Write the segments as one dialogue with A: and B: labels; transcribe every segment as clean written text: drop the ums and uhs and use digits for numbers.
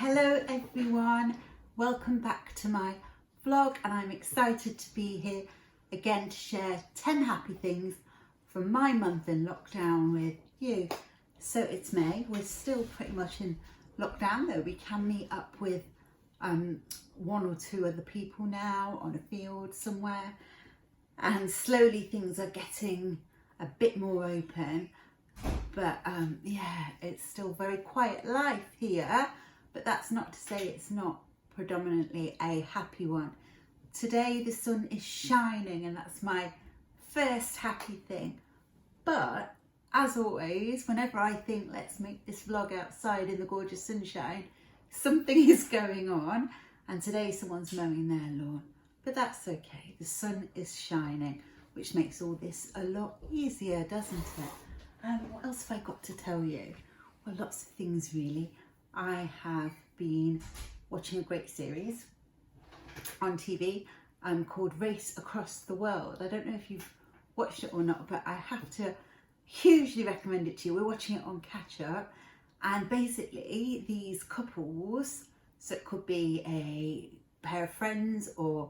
A: Hello everyone, welcome back to my vlog, and I'm excited to be here again to share 10 happy things from my month in lockdown with you. So it's May, we're still pretty much in lockdown, though we can meet up with one or two other people now on a field somewhere, and slowly things are getting a bit more open. But yeah, it's still very quiet life here, but that's not to say it's not predominantly a happy one. Today the sun is shining, and that's my first happy thing. But as always, whenever I think let's make this vlog outside in the gorgeous sunshine, something is going on, and today someone's mowing their lawn. But that's okay, the sun is shining, which makes all this a lot easier, doesn't it? And what else have I got to tell you? Well, lots of things really. I have been watching a great series on TV called Race Across the World. I don't know if you've watched it or not, but I have to hugely recommend it to you. We're watching it on catch up, and basically these couples, so it could be a pair of friends or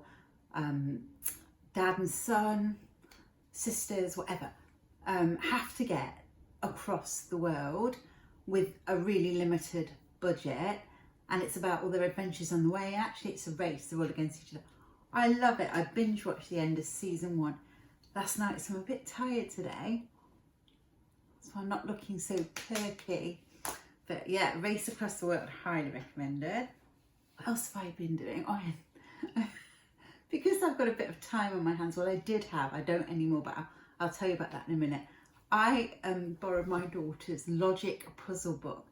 A: dad and son, sisters, whatever, have to get across the world with a really limited budget, and it's about all their adventures on the way. Actually, it's a race, they're all against each other. I love it. I binge watched the end of season 1 last night, so I'm a bit tired today, so I'm not looking so perky. But yeah, Race Across the World, highly recommended. What else have I been doing? Oh, yeah. Because I've got a bit of time on my hands, well, I did have, I don't anymore, but I'll tell you about that in a minute. I borrowed my daughter's logic puzzle book.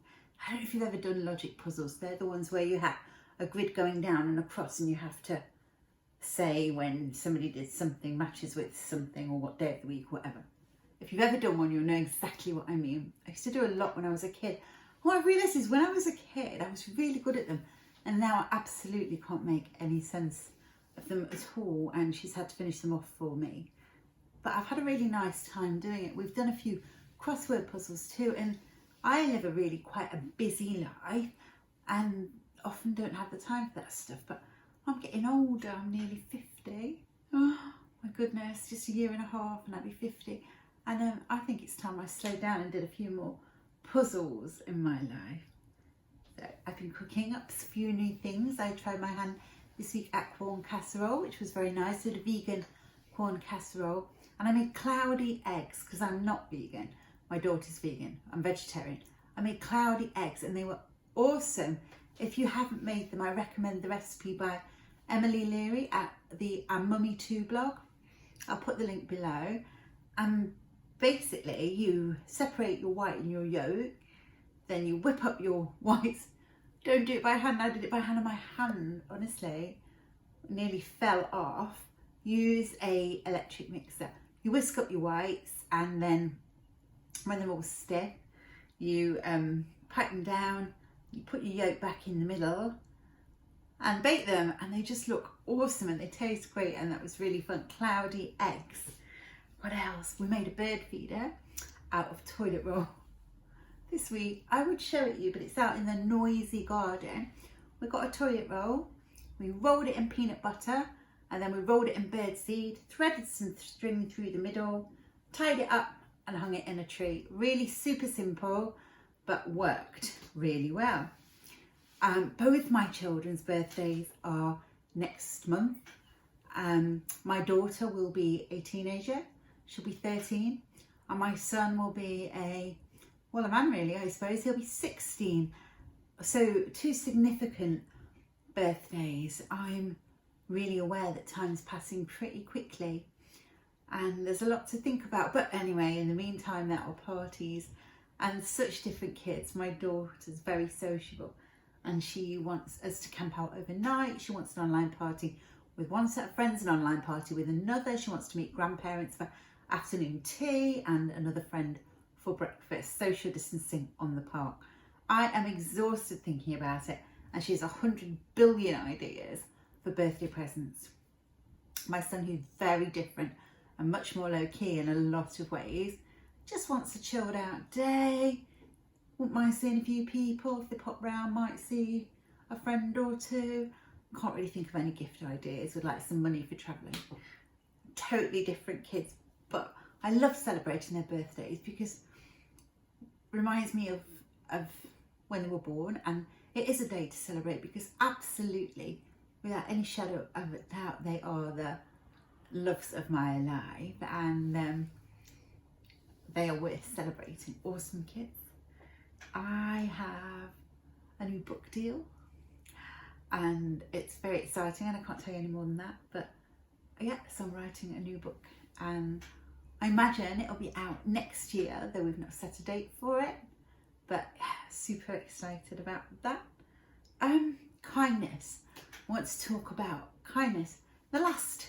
A: I don't know if you've ever done logic puzzles. They're the ones where you have a grid going down and across, and you have to say when somebody did something matches with something, or what day of the week, whatever. If you've ever done one, you'll know exactly what I mean. I used to do a lot when I was a kid. What I realised is when I was a kid, I was really good at them, and now I absolutely can't make any sense of them at all, and she's had to finish them off for me. But I've had a really nice time doing it. We've done a few crossword puzzles too, and I live a really quite a busy life and often don't have the time for that stuff. But I'm getting older, I'm nearly 50. Oh my goodness, just a year and a half and I'll be 50. And I think it's time I slowed down and did a few more puzzles in my life. So I've been cooking up a few new things. I tried my hand this week at corn casserole, which was very nice. I did a vegan corn casserole, and I made cloudy eggs because I'm not vegan. My daughter's vegan, I'm vegetarian. I made cloudy eggs and they were awesome. If you haven't made them, I recommend the recipe by Emily Leary at the Mummy 2 blog. I'll put the link below. And basically you separate your white and your yolk, then you whip up your whites. Don't do it by hand. I did it by hand, and my hand, honestly, nearly fell off. Use a electric mixer. You whisk up your whites, and then when they're all stiff, you pipe them down, you put your yolk back in the middle and bake them, and they just look awesome and they taste great, and that was really fun. Cloudy eggs. What else? We made a bird feeder out of toilet roll this week. I would show it you, but it's out in the noisy garden. We got a toilet roll, we rolled it in peanut butter, and then we rolled it in birdseed, threaded some string through the middle, tied it up and hung it in a tree. Really super simple, but worked really well. Both my children's birthdays are next month. My daughter will be a teenager, she'll be 13, and my son will be a man really, I suppose. He'll be 16. So 2 significant birthdays. I'm really aware that time's passing pretty quickly, and there's a lot to think about. But anyway, in the meantime, there are parties and such different kids. My daughter's very sociable, and she wants us to camp out overnight. She wants an online party with one set of friends, an online party with another. She wants to meet grandparents for afternoon tea, and another friend for breakfast. Social distancing on the park. I am exhausted thinking about it, and she has 100 billion ideas for birthday presents. My son, who's very different and much more low-key in a lot of ways, just wants a chilled out day, wouldn't mind seeing a few people if they pop round, might see a friend or two. Can't really think of any gift ideas. Would like some money for travelling. Totally different kids, but I love celebrating their birthdays because it reminds me of when they were born, and it is a day to celebrate because absolutely, without any shadow of a doubt, they are the loves of my life, and they are worth celebrating. Awesome kids. I have a new book deal and it's very exciting, and I can't tell you any more than that, but yeah, so I'm writing a new book and I imagine it'll be out next year, though we've not set a date for it, but yeah, super excited about that. Kindness. I want to talk about kindness. The last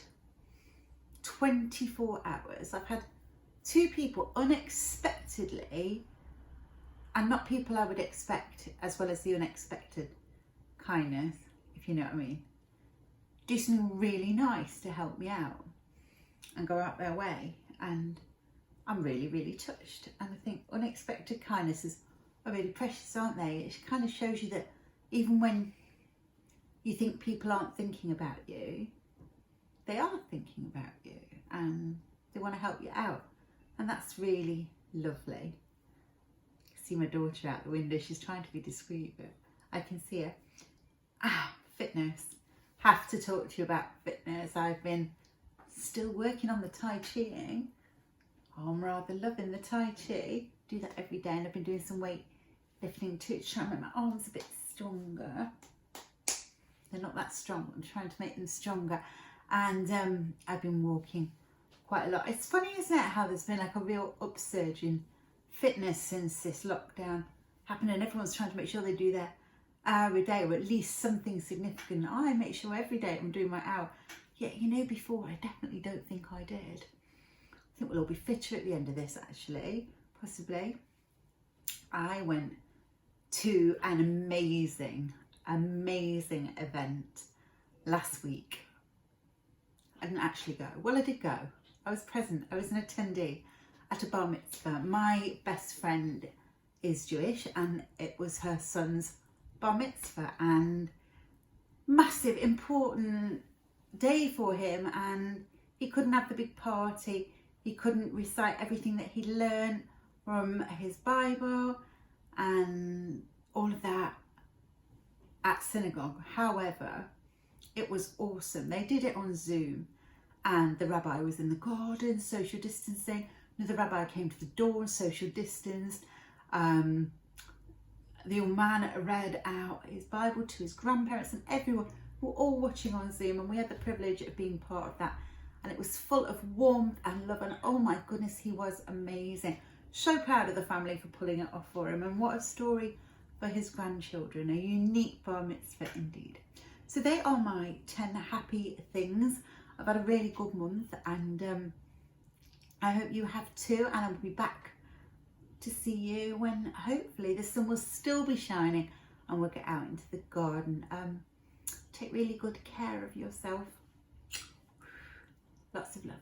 A: 24 hours I've had 2 people unexpectedly, and not people I would expect, as well as the unexpected kindness, if you know what I mean, do something really nice to help me out and go out their way, and I'm really, really touched. And I think unexpected kindnesses are really precious, aren't they? It kind of shows you that even when you think people aren't thinking about you, they are thinking about you and they want to help you out, and that's really lovely. See my daughter out the window, she's trying to be discreet, but I can see her. Fitness. Have to talk to you about fitness. I've been still working on the Tai Chiing. I'm rather loving the Tai Chi. Do that every day, and I've been doing some weight lifting too, to try and make my arms a bit stronger. They're not that strong, I'm trying to make them stronger. And I've been walking quite a lot. It's funny, isn't it, how there's been like a real upsurge in fitness since this lockdown happened, and everyone's trying to make sure they do their hour a day, or at least something significant. I make sure every day I'm doing my hour. Yet, you know, before I definitely don't think I did. I think we'll all be fitter at the end of this, actually, possibly. I went to an amazing event last week. I didn't actually go. Well, I did go. I was present. I was an attendee at a bar mitzvah. My best friend is Jewish, and it was her son's bar mitzvah, and massive, important day for him, and he couldn't have the big party. He couldn't recite everything that he learned from his Bible and all of that at synagogue. However, it was awesome. They did it on Zoom, and the rabbi was in the garden, social distancing. Another rabbi came to the door, social distanced. The young man read out his Bible to his grandparents, and everyone were all watching on Zoom, and we had the privilege of being part of that. And it was full of warmth and love, and oh my goodness, he was amazing. So proud of the family for pulling it off for him, and what a story for his grandchildren. A unique bar mitzvah indeed. So they are my 10 happy things. I've had a really good month, and I hope you have too, and I'll be back to see you when hopefully the sun will still be shining and we'll get out into the garden. Take really good care of yourself. Lots of love.